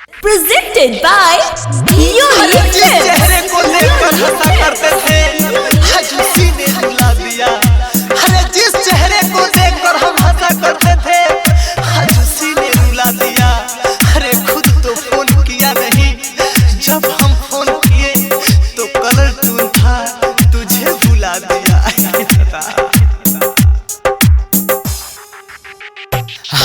Presented by Unique Films। चेहरे को देखकर हंसा करते थे आज उसी ने रुला दिया। अरे जिस चेहरे को देखकर हम हंसा करते थे आज उसी ने रुला दिया। अरे खुद तो फोन किया नहीं, जब हम फोन किए तो कलर टून था, तुझे भुला दिया।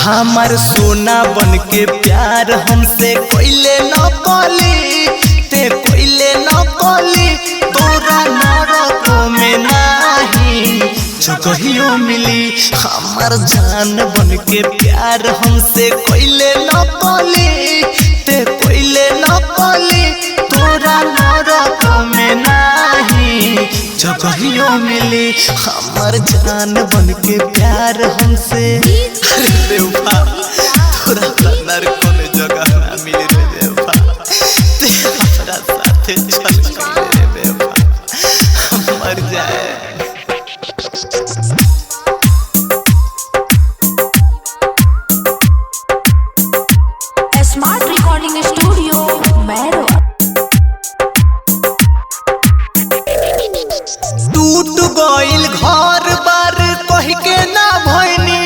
हमार सोना बन के प्यार हमसे कोइले न कोली, ते कोइले न कोली, तोरा नरको में नाही जगहियो मिली। हमार जान बन के प्यार हमसे कोइले न कोली, ते कोइले न कोली, तोरा नरको में नाही जगहियो मिली। हमार जान बन के प्यार हमसे देवबा तोरा नरको में जगह ना मिले रे देवबा, तेरा साथे चल के रे देवबा हम मर जाए। Smart recording studio Mairwa. टूट गइल घर बार कह के ना भइनी,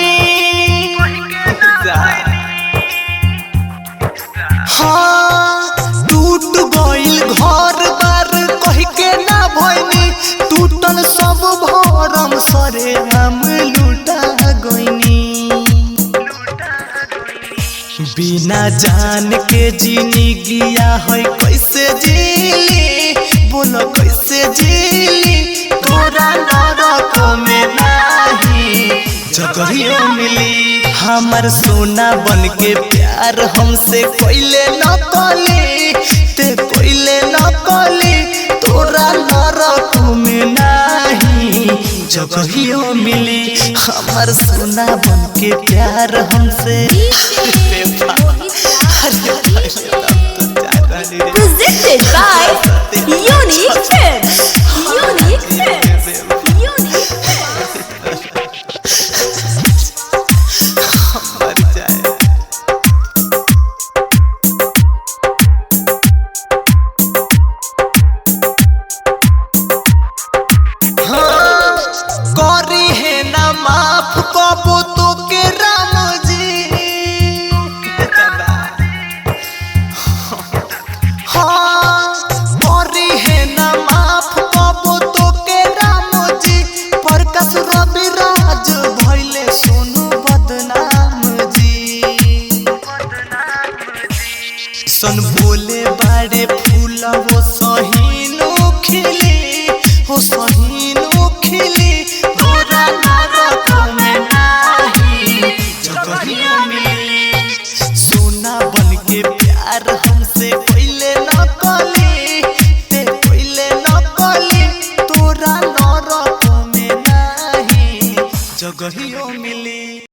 हाँ टूट गइल घर बार कह के ना भइनी। टूटल सब भरम सरे हम लुटा गइनी। बिना जान के जीनी गिया है कैसे जीली, बोलो कैसे जीली, तोरा नरको में नाही जगहियो मिली। हमार सोना बन के प्यार हमसे कोइले न कोली, ते कोइले न कोली, तोरा नरको में नाही जगहियो मिली। हमार सोना बन के प्यार हमसे Presented by Unique Films। Unique Films। Unique मर जाए। हाँ करी है ना माफ कबो तो के राम जी। हाँ करी है ना माफ कबो तो के राम जी। प्रकाश रविराज भइले सोनू बदनाम जी। सन बोले बारे फूल वो सहीनो खिली, वो सहीनो खिली, तोरा नरको में नाही जगहियो मिली। सोना बन के प्यार हमसे कोइले न कोली, ते कोइले न कोली, तोरा नरको में नाही जगहियो मिली।